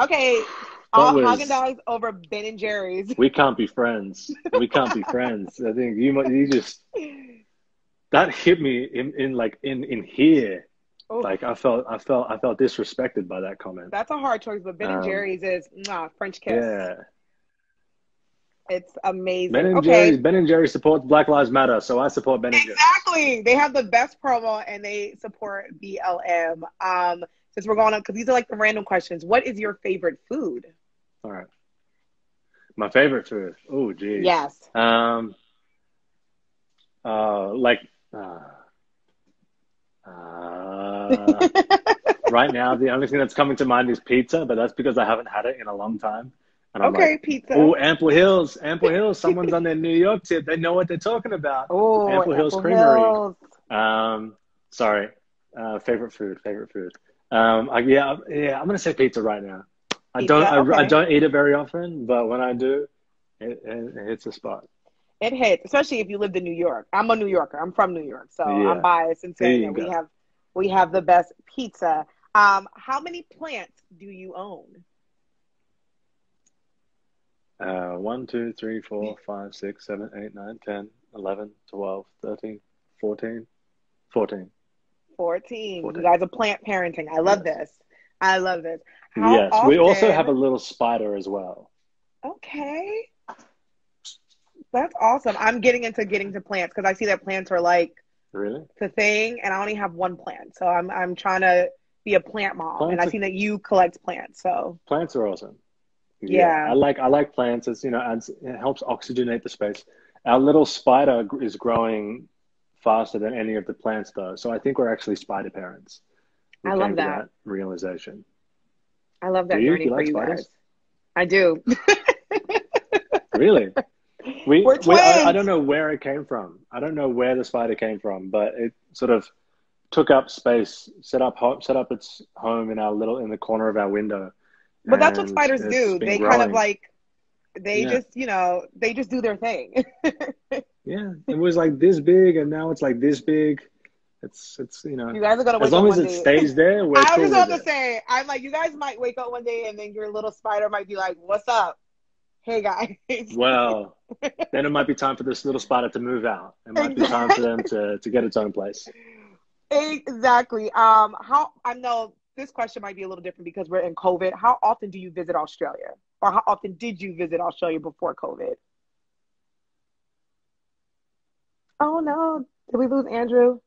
Speaker 1: Okay,
Speaker 2: That
Speaker 1: all Haagen
Speaker 2: was.
Speaker 1: Dogs over Ben and Jerry's.
Speaker 2: We can't be friends. We can't be friends. I think you just that hit me in here.
Speaker 1: Oof,
Speaker 2: Like I felt disrespected by that comment.
Speaker 1: that's a hard choice, but Ben and
Speaker 2: Um,
Speaker 1: Jerry's is French kiss.
Speaker 2: yeah.
Speaker 1: It's amazing. Okay,
Speaker 2: Ben and Jerry's supports Black Lives Matter, so I support Ben and Jerry's.
Speaker 1: exactly. They have the best promo and they support BLM. Since we're going on, because these are like the random questions. What is your favorite food?
Speaker 2: All right. My favorite food. Oh, geez.
Speaker 1: Yes.
Speaker 2: Like right now, the only thing that's coming to mind is pizza, but that's because I haven't had it in a long time. And I'm
Speaker 1: Okay,
Speaker 2: like,
Speaker 1: pizza.
Speaker 2: oh, Ample Hills. Someone's on their New York tip. They know what they're talking about.
Speaker 1: Oh,
Speaker 2: Ample Hills
Speaker 1: Apple
Speaker 2: Creamery.
Speaker 1: Hills.
Speaker 2: Sorry. Favorite food. I'm gonna say pizza right now.
Speaker 1: Pizza,
Speaker 2: I
Speaker 1: okay.
Speaker 2: don't eat it very often, but when I do, it hits a spot.
Speaker 1: It hits, especially if you lived in New York. I'm a New Yorker. I'm from New York, so I'm
Speaker 2: Yeah,
Speaker 1: biased in
Speaker 2: there
Speaker 1: saying
Speaker 2: you
Speaker 1: that
Speaker 2: go.
Speaker 1: we have the best pizza. How many plants do you own?
Speaker 2: 1, 2, 3, 4, 5, 6, 7, 8, 9, 10, 11, 12, 13, 14, 14.
Speaker 1: 14. You
Speaker 2: 14.
Speaker 1: guys are plant parenting. I love
Speaker 2: Yes.
Speaker 1: this. I love this. How
Speaker 2: Yes. We also have a
Speaker 1: often?
Speaker 2: little spider as well.
Speaker 1: Okay, that's awesome. I'm getting to plants because I see that plants are like
Speaker 2: Really?
Speaker 1: the thing, and I only have one plant. So I'm trying to be a plant mom, and
Speaker 2: Plants
Speaker 1: I
Speaker 2: are,
Speaker 1: see that you collect plants. So
Speaker 2: plants are awesome. Yeah,
Speaker 1: yeah,
Speaker 2: I like plants. It's it helps oxygenate the space. Our little spider is growing faster than any of the plants though. So I think we're actually spider parents. We
Speaker 1: I love
Speaker 2: came to
Speaker 1: that.
Speaker 2: that realization.
Speaker 1: I love
Speaker 2: Do
Speaker 1: that
Speaker 2: you?
Speaker 1: journey
Speaker 2: You
Speaker 1: for
Speaker 2: like
Speaker 1: you guys.
Speaker 2: spiders?
Speaker 1: I do.
Speaker 2: Really?
Speaker 1: We're
Speaker 2: I
Speaker 1: twins.
Speaker 2: don't know where it came from. I don't know where the spider came from, but it sort of took up space, set up its home in the corner of our window,
Speaker 1: But that's what
Speaker 2: and
Speaker 1: spiders
Speaker 2: it's
Speaker 1: do.
Speaker 2: been
Speaker 1: They kind of
Speaker 2: growing.
Speaker 1: like they
Speaker 2: Yeah.
Speaker 1: just, they just do their thing.
Speaker 2: Yeah, it was like this big, and now it's like this big. It's
Speaker 1: You guys are gonna
Speaker 2: as
Speaker 1: wake up
Speaker 2: long as
Speaker 1: one
Speaker 2: it
Speaker 1: day.
Speaker 2: stays there, we're
Speaker 1: I was
Speaker 2: cool
Speaker 1: just
Speaker 2: with
Speaker 1: about to
Speaker 2: it.
Speaker 1: say, I'm like, you guys might wake up one day and then your little spider might be like, "What's up? Hey guys."
Speaker 2: Well, then it might be time for this little spider to move out. It might be time for them
Speaker 1: Exactly.
Speaker 2: to get its own place.
Speaker 1: Exactly. How I know this question might be a little different because we're in COVID. How often do you visit Australia? Or how often did you visit Australia before COVID? Oh no. Did we lose Andrew?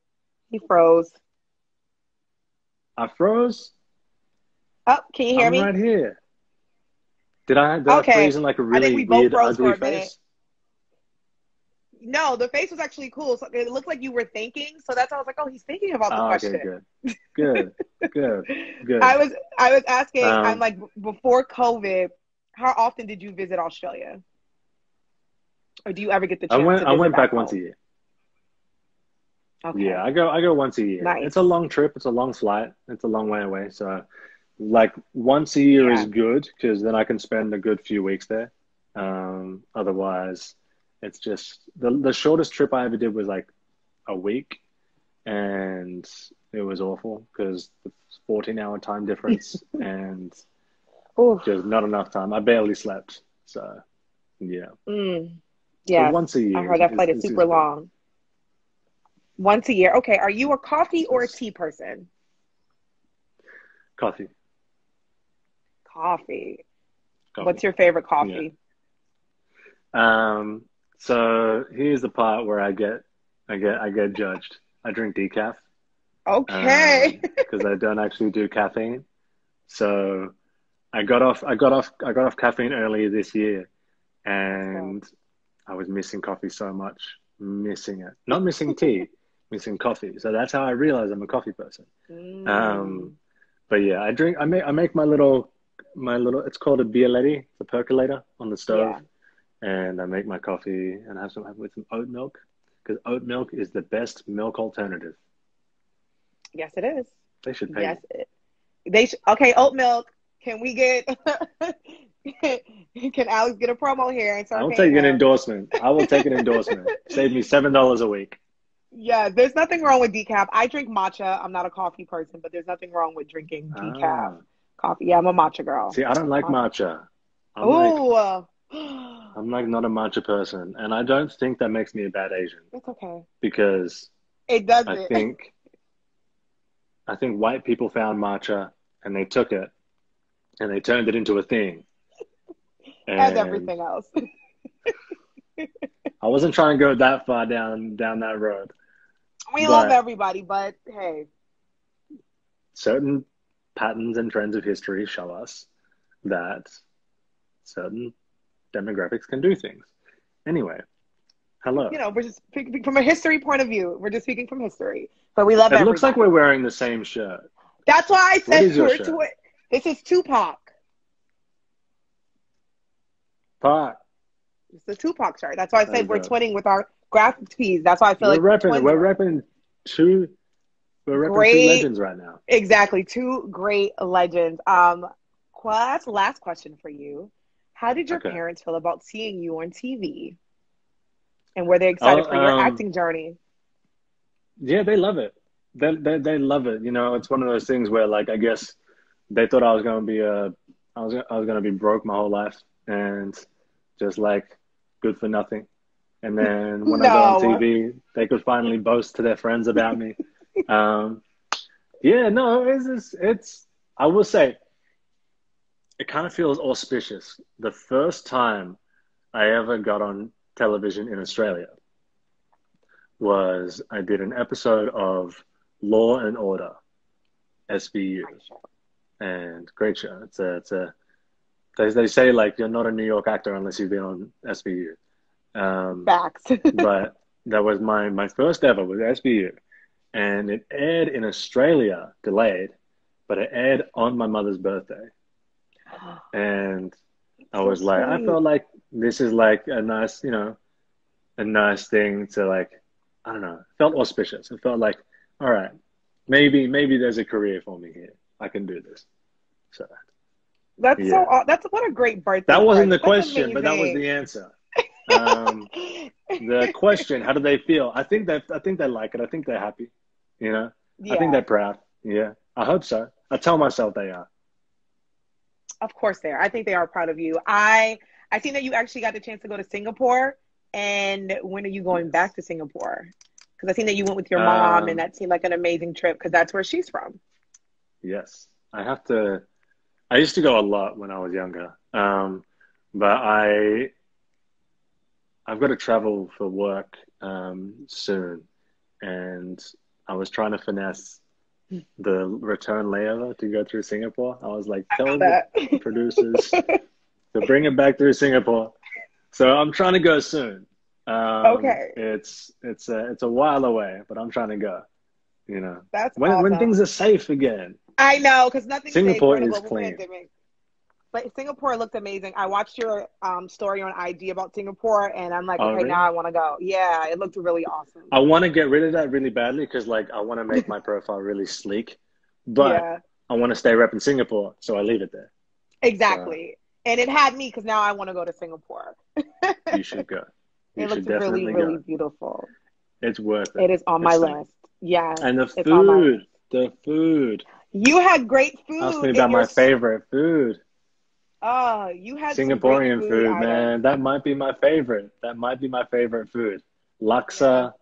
Speaker 1: He froze.
Speaker 2: I froze.
Speaker 1: Oh, can you hear
Speaker 2: I'm
Speaker 1: me?
Speaker 2: right here. Did I
Speaker 1: Okay.
Speaker 2: freeze in like a
Speaker 1: I think
Speaker 2: really
Speaker 1: we both
Speaker 2: weird,
Speaker 1: froze for
Speaker 2: ugly
Speaker 1: a minute.
Speaker 2: face?
Speaker 1: No, the face was actually cool. So it looked like you were thinking. So that's why I was like, oh, he's thinking about the
Speaker 2: Oh, okay,
Speaker 1: question.
Speaker 2: good, good, good,
Speaker 1: I
Speaker 2: good.
Speaker 1: was I was asking, I'm
Speaker 2: Um,
Speaker 1: like before COVID, how often did you visit Australia? Or do you ever get the chance to
Speaker 2: I
Speaker 1: visit
Speaker 2: went
Speaker 1: back
Speaker 2: back once a
Speaker 1: home?
Speaker 2: year. Yeah,
Speaker 1: Okay.
Speaker 2: I go once a year. It's a
Speaker 1: Nice.
Speaker 2: long trip. It's a long flight. It's a long way away. So, like once a year is
Speaker 1: Yeah.
Speaker 2: good because then I can spend a good few weeks there. Otherwise, it's just the shortest trip I ever did was like a week, and it was awful because the 14-hour time difference and
Speaker 1: Oof.
Speaker 2: just not enough time. I barely slept. So, yeah.
Speaker 1: Mm.
Speaker 2: But
Speaker 1: Yes.
Speaker 2: once a
Speaker 1: I
Speaker 2: year
Speaker 1: heard that flight is
Speaker 2: is
Speaker 1: super
Speaker 2: good.
Speaker 1: long. Once a year. Okay. Are you a coffee or a
Speaker 2: It's
Speaker 1: tea person?
Speaker 2: coffee,
Speaker 1: Coffee.
Speaker 2: coffee.
Speaker 1: What's your favorite
Speaker 2: Yeah.
Speaker 1: coffee?
Speaker 2: So here's the part where I get judged. I drink decaf,
Speaker 1: Okay.
Speaker 2: because I don't actually do caffeine. So I got off caffeine earlier this year,
Speaker 1: Let's go.
Speaker 2: and I was missing coffee so much, missing it. Not missing tea, missing coffee. So that's how I realized I'm a coffee person. Um,
Speaker 1: Mm.
Speaker 2: but yeah, I make my little. It's called a Bialetti, it's a percolator on the stove,
Speaker 1: Yeah.
Speaker 2: and I make my coffee and have with some oat milk because oat milk is the best milk alternative.
Speaker 1: Yes, it is.
Speaker 2: They should pay me.
Speaker 1: Yes. Okay, oat milk. Can we get can Alex get a promo here and
Speaker 2: I
Speaker 1: start
Speaker 2: will
Speaker 1: paying
Speaker 2: take an
Speaker 1: us?
Speaker 2: endorsement. I will take an endorsement. Save me $7 a week.
Speaker 1: Yeah, there's nothing wrong with decaf. I drink matcha. I'm not a coffee person, but there's nothing wrong with drinking decaf
Speaker 2: Ah,
Speaker 1: coffee. Yeah, I'm a matcha girl.
Speaker 2: see, I don't like matcha. I'm like,
Speaker 1: Oh,
Speaker 2: I'm like not a matcha person, and I don't think that makes me a bad Asian
Speaker 1: it's okay.
Speaker 2: because
Speaker 1: It
Speaker 2: I
Speaker 1: doesn't.
Speaker 2: think I think white people found matcha and they took it and they turned it into a thing.
Speaker 1: And
Speaker 2: And
Speaker 1: everything else.
Speaker 2: I wasn't trying to go that far down that road,
Speaker 1: We love
Speaker 2: but
Speaker 1: everybody, but hey,
Speaker 2: certain patterns and trends of history show us that certain demographics can do things. Anyway, hello.
Speaker 1: we're just speaking from a history point of view. We're just speaking from history, but we love
Speaker 2: It looks like we're
Speaker 1: everybody.
Speaker 2: wearing the same shirt.
Speaker 1: That's why I
Speaker 2: What
Speaker 1: said
Speaker 2: is your shirt?
Speaker 1: This is Tupac.
Speaker 2: Park.
Speaker 1: It's the Tupac shirt. That's why I
Speaker 2: That is
Speaker 1: said we're
Speaker 2: dope.
Speaker 1: twinning with our graphic tees. That's why I feel
Speaker 2: We're
Speaker 1: like we're
Speaker 2: repping.
Speaker 1: twins
Speaker 2: We're
Speaker 1: right
Speaker 2: repping two. We're
Speaker 1: now.
Speaker 2: repping two
Speaker 1: Great,
Speaker 2: legends right now.
Speaker 1: exactly. Two great legends. Last question for you. How did your
Speaker 2: Okay.
Speaker 1: parents feel about seeing you on TV? And were they
Speaker 2: Oh,
Speaker 1: excited for your acting journey?
Speaker 2: yeah, they love it. They love it. You know, it's one of those things where, like, I guess they thought I was gonna be I was gonna be broke my whole life and just like good for nothing. And then when I got on
Speaker 1: No.
Speaker 2: TV, they could finally boast to their friends about me. Um, yeah, no, it's I will say it kind of feels auspicious. The first time I ever got on television in Australia was I did an episode of Law and Order, SVU, and great show. They say like you're not a New York actor unless you've been on SVU.
Speaker 1: Facts.
Speaker 2: But that was my first ever with SVU, and it aired in Australia, delayed, but it aired on my mother's birthday, and I
Speaker 1: So
Speaker 2: was like, I
Speaker 1: sweet.
Speaker 2: felt like this is like a nice, a nice thing to like, I don't know, it felt auspicious. It felt like, all right, maybe there's a career for me here. I can do this. So yeah,
Speaker 1: That's what a great birthday
Speaker 2: that wasn't the
Speaker 1: present. That's
Speaker 2: question, but that was
Speaker 1: amazing.
Speaker 2: the answer. Um, the question, how do they feel? I think they like it. I think they're happy. You know, I think
Speaker 1: Yeah,
Speaker 2: they're proud. Yeah, I hope so. I tell myself they are.
Speaker 1: of course they are. I think they are proud of you. I seen that you actually got the chance to go to Singapore. And when are you going
Speaker 2: Yes.
Speaker 1: back to Singapore? Because I seen that you went with your mom, and
Speaker 2: Um,
Speaker 1: that seemed like an amazing trip because that's where she's from.
Speaker 2: yes. I have to. I used to go a lot when I was younger. But I've got to travel for work soon, and I was trying to finesse the return layover to go through Singapore. I was like,
Speaker 1: I
Speaker 2: tell
Speaker 1: know
Speaker 2: the producers
Speaker 1: that.
Speaker 2: to bring it back through Singapore. So I'm trying to go soon.
Speaker 1: Okay,
Speaker 2: It's a while away, but I'm trying to go. You know,
Speaker 1: that's
Speaker 2: when things
Speaker 1: awesome.
Speaker 2: are safe again.
Speaker 1: I know because nothing's safe. We're
Speaker 2: Singapore
Speaker 1: in a
Speaker 2: is
Speaker 1: global
Speaker 2: clean.
Speaker 1: pandemic. But Singapore looked amazing. I watched your story on IG about Singapore, and I'm like,
Speaker 2: Oh,
Speaker 1: okay, now
Speaker 2: really?
Speaker 1: I want to go. Yeah, it looked really awesome.
Speaker 2: I want to get rid of that really badly because like I want to make my profile really sleek, but
Speaker 1: Yeah,
Speaker 2: I want to stay repping Singapore, so I leave it there. So
Speaker 1: exactly. And it had me because now I want to go to Singapore.
Speaker 2: you should go. You
Speaker 1: It
Speaker 2: should
Speaker 1: looks really,
Speaker 2: definitely
Speaker 1: really
Speaker 2: go.
Speaker 1: beautiful.
Speaker 2: It's worth it.
Speaker 1: It is on my
Speaker 2: It's like,
Speaker 1: list. Yes,
Speaker 2: and
Speaker 1: it's on my list.
Speaker 2: the food.
Speaker 1: You had great
Speaker 2: Ask
Speaker 1: food
Speaker 2: me
Speaker 1: in
Speaker 2: about
Speaker 1: your.
Speaker 2: my favorite food.
Speaker 1: Oh, you had some great
Speaker 2: Singaporean
Speaker 1: food
Speaker 2: food,
Speaker 1: items.
Speaker 2: man. That might be my favorite. That might be my favorite food.
Speaker 1: Yeah,
Speaker 2: Laksa,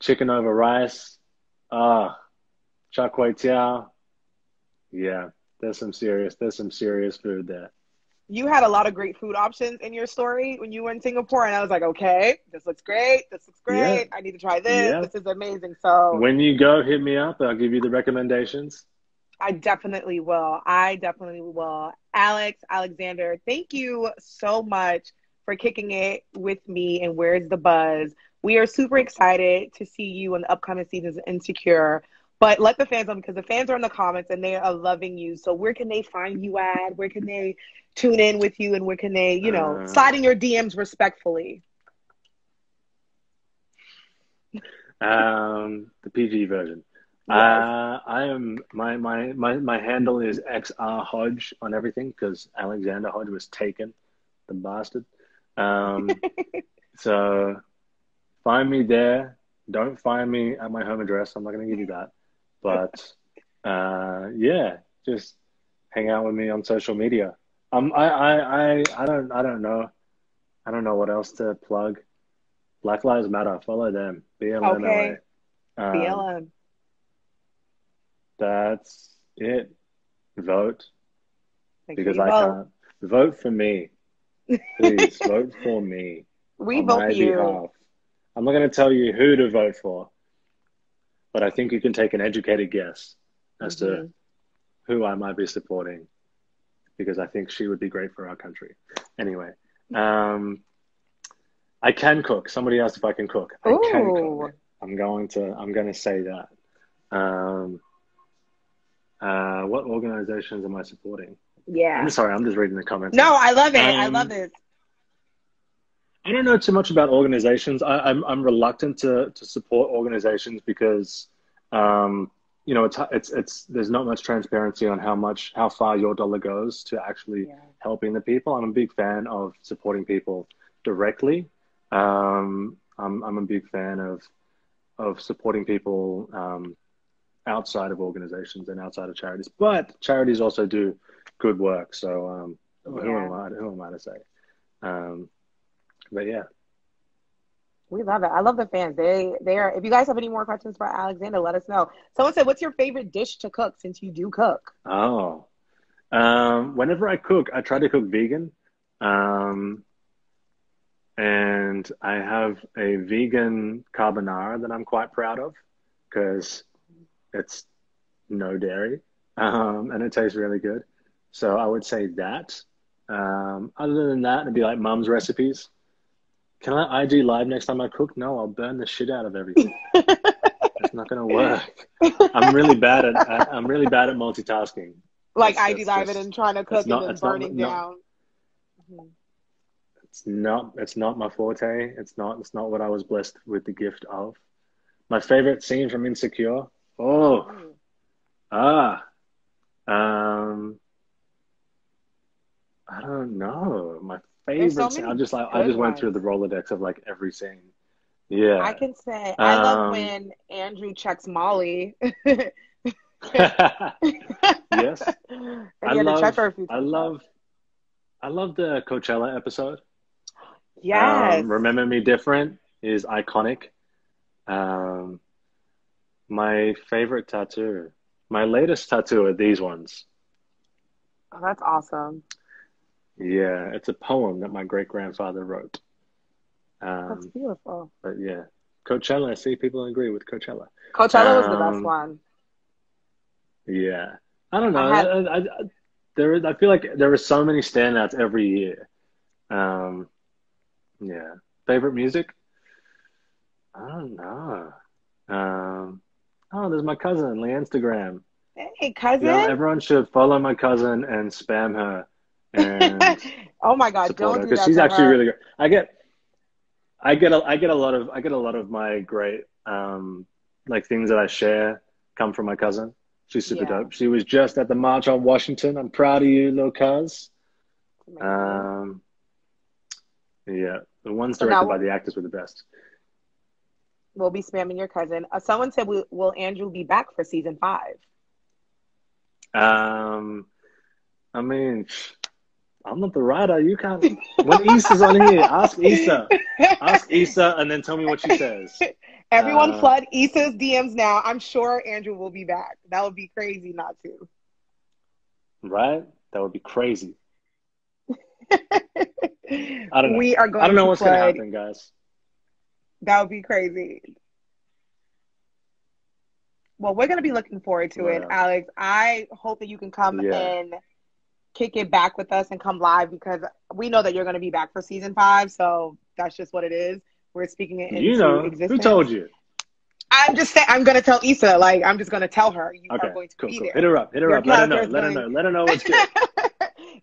Speaker 2: chicken over rice. Ah, char kway teow. Yeah, there's some serious food there.
Speaker 1: you had a lot of great food options in your story when you were in Singapore, and I was like, okay, this looks great. This looks
Speaker 2: Yeah,
Speaker 1: great. I need to try this.
Speaker 2: yeah.
Speaker 1: This is amazing. So
Speaker 2: When you go, hit me up. I'll give you the recommendations.
Speaker 1: I definitely will. I definitely will. Alexander, thank you so much for kicking it with me and Where's the Buzz. We are super excited to see you in the upcoming seasons of Insecure. But let the fans know because the fans are in the comments and they are loving you. So where can they find you at? Where can they tune in with you? And where can they, slide
Speaker 2: Uh,
Speaker 1: in your DMs respectfully?
Speaker 2: the PG version.
Speaker 1: Yes.
Speaker 2: I am my handle is XR Hodge on everything because Alexander Hodge was taken, the bastard. Um, so find me there. Don't find me at my home address. I'm not going to give you that. But yeah, just hang out with me on social media. I don't know. I don't know what else to plug. Black Lives Matter. Follow them.
Speaker 1: Okay.
Speaker 2: BLMLA.
Speaker 1: BLM.
Speaker 2: That's it. Vote
Speaker 1: Make sure
Speaker 2: because
Speaker 1: you
Speaker 2: I
Speaker 1: vote.
Speaker 2: can't. Vote for me. Please vote for me
Speaker 1: We
Speaker 2: on
Speaker 1: vote for
Speaker 2: my
Speaker 1: you.
Speaker 2: behalf. I'm not going to tell you who to vote for, but I think you can take an educated guess as to
Speaker 1: Hmm.
Speaker 2: who I might be supporting because I think she would be great for our country. Anyway, um, I can cook. Somebody asked if I can cook. I can cook.
Speaker 1: Ooh.
Speaker 2: I'm going to say that. Um, what organizations am I supporting? I'm
Speaker 1: Yeah.
Speaker 2: sorry, I'm just reading the comments
Speaker 1: No,
Speaker 2: here.
Speaker 1: I love it. I love
Speaker 2: Um,
Speaker 1: this.
Speaker 2: I don't know too much about organizations. I'm reluctant to support organizations because, um, you know, it's there's not much transparency on how far your dollar goes to actually
Speaker 1: Yeah.
Speaker 2: helping the people. I'm a big fan of supporting people directly. I'm a big fan of supporting people outside of organizations and outside of charities, but charities also do good work. So
Speaker 1: Yeah.
Speaker 2: who am I to say? Um, but yeah.
Speaker 1: We love it. I love the fans. They are. If you guys have any more questions for Alexander, let us know. Someone said, "What's your favorite dish to cook?" Since you do cook.
Speaker 2: Oh, whenever I cook, I try to cook vegan. Um, and I have a vegan carbonara that I'm quite proud of because it's no dairy, and it tastes really good. So I would say that. Other than that, it'd be like mum's recipes. Can I IG live next time I cook? No, I'll burn the shit out of everything. It's not gonna work. I'm really bad at multitasking.
Speaker 1: Like IG live it and trying to
Speaker 2: That's
Speaker 1: cook and
Speaker 2: not
Speaker 1: then
Speaker 2: that's not
Speaker 1: burning
Speaker 2: not
Speaker 1: down. Mhm.
Speaker 2: it's not my forte. It's not what I was blessed with the gift of. My favorite scene from Insecure. Oh,
Speaker 1: Ooh.
Speaker 2: ah, um, I don't know. My
Speaker 1: There's so
Speaker 2: favorite scene.
Speaker 1: many
Speaker 2: I
Speaker 1: good
Speaker 2: just went through
Speaker 1: ones.
Speaker 2: the Rolodex of like every scene.
Speaker 1: I
Speaker 2: Yeah.
Speaker 1: can say I love
Speaker 2: Um,
Speaker 1: when Andrew checks Molly.
Speaker 2: yes.
Speaker 1: And he had to check her a few
Speaker 2: I
Speaker 1: times. Up.
Speaker 2: love the Coachella episode.
Speaker 1: Yes.
Speaker 2: Remember Me Different is iconic. Um, my favorite tattoo, my latest tattoo are these ones.
Speaker 1: Oh, that's awesome.
Speaker 2: Yeah, it's a poem that my great grandfather wrote.
Speaker 1: That's
Speaker 2: Um,
Speaker 1: beautiful.
Speaker 2: but yeah, Coachella. I see people agree with Coachella.
Speaker 1: Coachella was the best
Speaker 2: Um,
Speaker 1: one.
Speaker 2: yeah, I don't
Speaker 1: I had
Speaker 2: know. I feel like there are so many standouts every year. Um, yeah, favorite music? I don't know. Um, oh, there's my cousin, Lee Instagram.
Speaker 1: hey
Speaker 2: You know,
Speaker 1: cousin.
Speaker 2: everyone should follow my cousin and spam her and
Speaker 1: Oh my God,
Speaker 2: support
Speaker 1: don't
Speaker 2: her
Speaker 1: do
Speaker 2: because
Speaker 1: that
Speaker 2: she's
Speaker 1: to
Speaker 2: actually
Speaker 1: her.
Speaker 2: really good. I get a lot of my great like things that I share come from my cousin. She's super
Speaker 1: Yeah,
Speaker 2: dope. She was just at the March on Washington. I'm proud of you, little cuz.
Speaker 1: it's amazing.
Speaker 2: Um, yeah, the ones
Speaker 1: So
Speaker 2: directed by
Speaker 1: now
Speaker 2: the actors were the best.
Speaker 1: we'll be spamming your cousin. Someone said, "Will Andrew be back for season 5?"
Speaker 2: Um, I mean, I'm not the writer. You can't. When Issa's on here, ask Issa. Ask Issa, and then tell me what she says.
Speaker 1: Everyone
Speaker 2: Uh,
Speaker 1: flood Issa's DMs now. I'm sure Andrew will be back. That would be crazy not to.
Speaker 2: right? That would be crazy. I don't know.
Speaker 1: We are
Speaker 2: I don't
Speaker 1: going
Speaker 2: know
Speaker 1: to
Speaker 2: what's gonna
Speaker 1: flood.
Speaker 2: happen, guys.
Speaker 1: That would be crazy. Well, we're going to be looking forward to it,
Speaker 2: But
Speaker 1: Alex. I hope that you can come
Speaker 2: yeah,
Speaker 1: and kick it back with us and come live because we know that you're going to be back for season 5. So that's just what it is. We're speaking it
Speaker 2: you
Speaker 1: into
Speaker 2: know who
Speaker 1: existence.
Speaker 2: told you?
Speaker 1: I'm just saying, I'm going to tell Issa, like, I'm just going to tell her you are
Speaker 2: Okay,
Speaker 1: going to
Speaker 2: cool,
Speaker 1: be
Speaker 2: cool. Hit
Speaker 1: there.
Speaker 2: her up. Hit her
Speaker 1: Your
Speaker 2: up. Let her
Speaker 1: character
Speaker 2: know.
Speaker 1: is
Speaker 2: Let her
Speaker 1: going,
Speaker 2: know. Let her know what's good.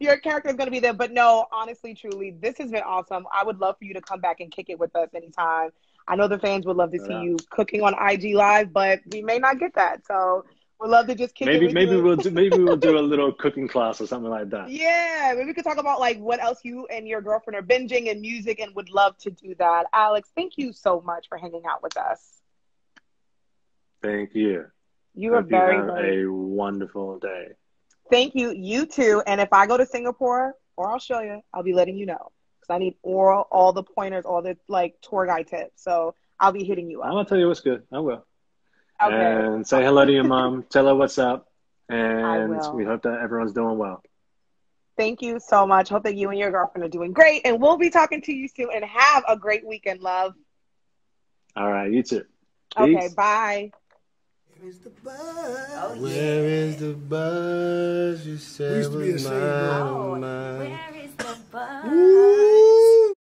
Speaker 1: your character is going to be there. But no, honestly, truly, this has been awesome. I would love for you to come back and kick it with us anytime. I know the fans would love to see
Speaker 2: Right.
Speaker 1: you cooking on IG Live, but we may not get that. So we'd love to just kick it with you.
Speaker 2: Maybe we'll do a little cooking class or something like that.
Speaker 1: Yeah, maybe we could talk about like what else you and your girlfriend are binging and music and would love to do that. Alex, thank you so much for hanging out with us.
Speaker 2: Thank you.
Speaker 1: You are
Speaker 2: Hope you
Speaker 1: very,
Speaker 2: have
Speaker 1: very.
Speaker 2: a wonderful day.
Speaker 1: Thank you. You too. And if I go to Singapore or Australia, I'll be letting you know because I need all the pointers, all the like tour guide tips. So I'll be hitting you
Speaker 2: I'm
Speaker 1: up.
Speaker 2: gonna tell you what's good. I will.
Speaker 1: Okay.
Speaker 2: And say hello to your mom. Tell her what's up.
Speaker 1: I
Speaker 2: And we
Speaker 1: will.
Speaker 2: hope that everyone's doing well.
Speaker 1: Thank you so much. Hope that you and your girlfriend are doing great. And we'll be talking to you soon. And have a great weekend, love.
Speaker 2: All right, you too.
Speaker 1: Okay.
Speaker 2: Peace.
Speaker 1: Bye.
Speaker 3: Where is the buzz? Oh, yeah.
Speaker 4: Where is the buzz? You said
Speaker 3: We used to be
Speaker 4: was
Speaker 3: ashamed, bro.
Speaker 4: mine.
Speaker 5: Where is the buzz?
Speaker 3: Woo!